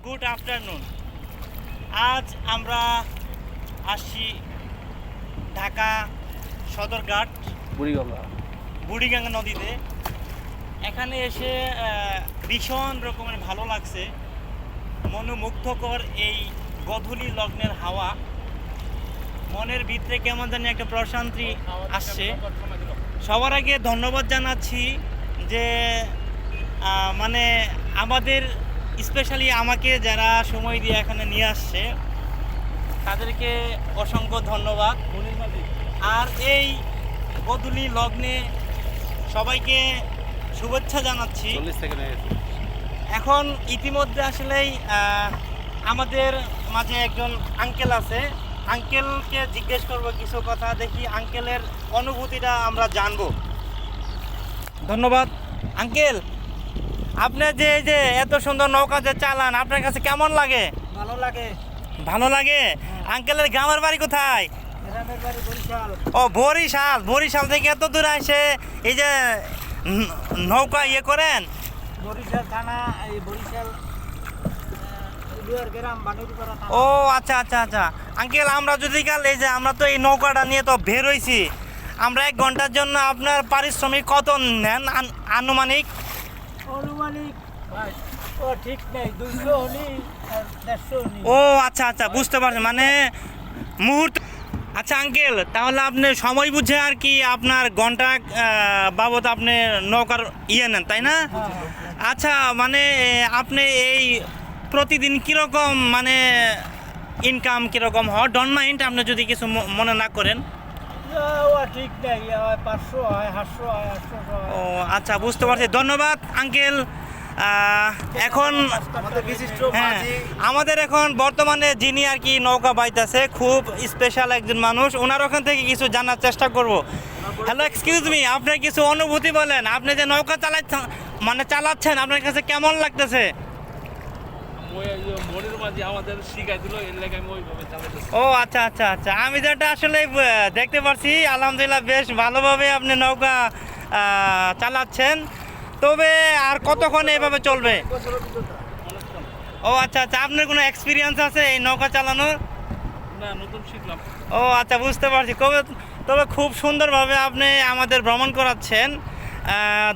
Good afternoon. আজ আমরা আসছি ঢাকা সদরঘাট বুড়িগঙ্গা নদীতে। এখানে এসে ভীষণ রকমের ভালো লাগছে। মনোমুগ্ধকর এই গধূলি লগ্নের হাওয়া, মনের ভিতরে কেমন জানি একটা প্রশান্তি আসছে। সবার আগে ধন্যবাদ জানাচ্ছি যে মানে আমাদের স্পেশালি আমাকে যারা সময় দিয়ে এখানে নিয়ে আসছে তাদেরকে অসংখ্য ধন্যবাদ। আর এই গধূলি লগ্নে সবাইকে শুভেচ্ছা জানাচ্ছি। এখন ইতিমধ্যে আসলেই আমাদের মাঝে একজন আঙ্কেল আছে, আঙ্কেলকে জিজ্ঞেস করবো কিছু কথা, দেখি আঙ্কেলের অনুভূতিটা আমরা জানবো। ধন্যবাদ আঙ্কেল। আপনি যে এত সুন্দর নৌকা যে চালান, আপনার কাছে কেমন লাগে? ভালো লাগে। ভালো লাগে। আঙ্কেলের গ্রামের বাড়ি কোথায়? গ্রামের বাড়ি বরিশাল। ও বরিশাল। বরিশাল থেকে এত দূরে এসে এই যে নৌকা করেন? বরিশাল থানা, এই বরিশাল গ্রাম বানুরিপাড়া থানা। ও আচ্ছা আচ্ছা আচ্ছা আঙ্কেল, আমরা যদি কাল এই যে আমরা তো এই নৌকাটা নিয়ে তো বের হইছি, আমরা 1 ঘন্টার জন্য আপনার পারিশ্রমিক কত নেন আনুমানিক? অনুমানিক ও ঠিক নেই, 200 হলি আর 150 হলি। ও আচ্ছা আচ্ছা, বুঝতে পারছি, মানে মুহূর্ত। আচ্ছা আঙ্কেল, তাহলে আপনি সময় বুঝে আর কি আপনার ঘন্টা বাবদ আপনি নৌকার নেন, তাই না? আচ্ছা, মানে আপনি এই প্রতিদিন কীরকম মানে ইনকাম কীরকম হয়? ডন মাইন্ড আপনি যদি কিছু মনে না করেন। ও ঠিক নেই, 500 হয়, 800 হয়, 800 হয়। ও আচ্ছা, বুঝতে পারছি। ধন্যবাদ আঙ্কেল। এখন হ্যাঁ, আমাদের এখন বর্তমানে যিনি আর কি নৌকা বাইতেছে খুব স্পেশাল একজন মানুষ, ওনার ওখান থেকে কিছু জানার চেষ্টা করব। হ্যালো, এক্সকিউজ মি, আপনার কিছু অনুভূতি বলেন। আপনি যে নৌকা চালাচ্ছেন, আপনার কাছে কেমন লাগতেছে? ও আচ্ছা আচ্ছা আচ্ছা, আমি যেটা আসলে দেখতে পাচ্ছি, আলহামদুলিল্লাহ বেশ ভালোভাবে আপনি নৌকা চালাচ্ছেন। তবে আর কতক্ষণ এইভাবে চলবে? ও আচ্ছা আচ্ছা, আপনার কোনো এক্সপিরিয়েন্স আছে এই নৌকা চালানোর? না, নতুন শিখলাম। ও আচ্ছা, বুঝতে পারছি। তবে খুব সুন্দরভাবে আপনি আমাদের ভ্রমণ করাচ্ছেন।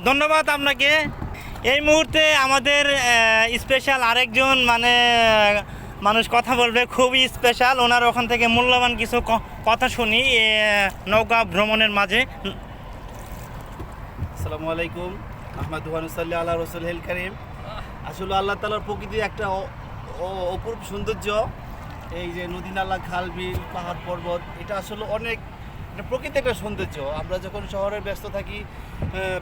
ধন্যবাদ আপনাকে। এই মুহূর্তে আমাদের স্পেশাল আরেকজন মানে মানুষ কথা বলবে, খুবই স্পেশাল। ওনার ওখান থেকে মূল্যবান কিছু কথা শুনি নৌকা ভ্রমণের মাঝে। আসসালামু আলাইকুম, আহমদুল্লাহ আল্লাহ রসুল কারীম। আসলে আল্লাহ তাআলার প্রকৃতির একটা অপূর্ব সৌন্দর্য। এই যে নদী নালা, খাল বিল, পাহাড় পর্বত, এটা আসলে অনেক প্রকৃতি একটা সৌন্দর্য। আমরা যখন শহরে ব্যস্ত থাকি,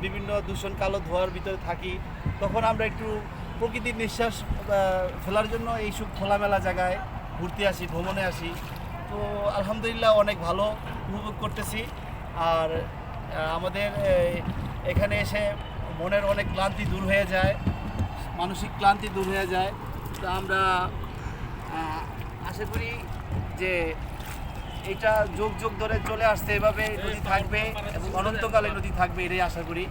বিভিন্ন দূষণ কালো ধোঁয়ার ভিতরে থাকি, তখন আমরা একটু প্রকৃতির নিঃশ্বাস ফেলার জন্য এইসব খোলামেলা জায়গায় ঘুরতে আসি, ভ্রমণে আসি। তো আলহামদুলিল্লাহ অনেক ভালো উপভোগ করতেছি। আর আমাদের এখানে এসে মনের অনেক ক্লান্তি দূর হয়ে যায়, মানসিক ক্লান্তি দূর হয়ে যায়। তো আমরা আশা করি যে এটা যুগ যুগ ধরে চলে আসছে, এভাবে নদী থাকবে এবং অনন্তকালে নদী থাকবে, এটাই আশা করি।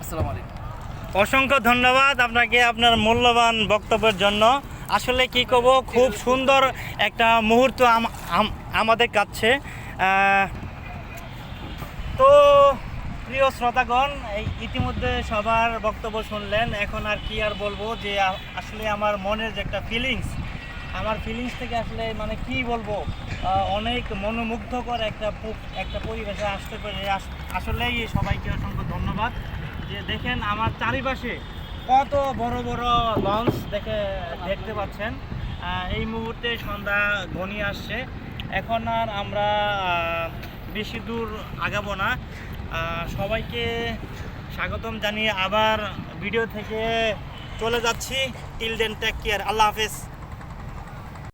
আসসালামু আলাইকুম। অসংখ্য ধন্যবাদ আপনাকে আপনার মূল্যবান বক্তব্যের জন্য। আসলে কি কব, খুব সুন্দর একটা মুহূর্ত আমাদের কাছে। তো প্রিয় শ্রোতাগণ, এই ইতিমধ্যে সবার বক্তব্য শুনলেন। এখন আর কি আর বলবো, যে আসলে আমার মনের যে একটা ফিলিংস, আমার ফিলিংস থেকে আসলে মানে কি বলবো, অনেক মনোমুগ্ধকর একটা পরিবেশে আসতে পেরে আসলেই সবাইকে অসংখ্য ধন্যবাদ। যে দেখেন আমার চারিপাশে কত বড় বড় লঞ্চ দেখতে পাচ্ছেন। এই মুহূর্তে সন্ধ্যা ঘনিয়ে আসছে। এখন আর আমরা বেশি দূর আগাবো না। সবাইকে স্বাগতম জানিয়ে আবার ভিডিও থেকে চলে যাচ্ছি। টিল দেন, টেক কেয়ার, আল্লাহ হাফেজ।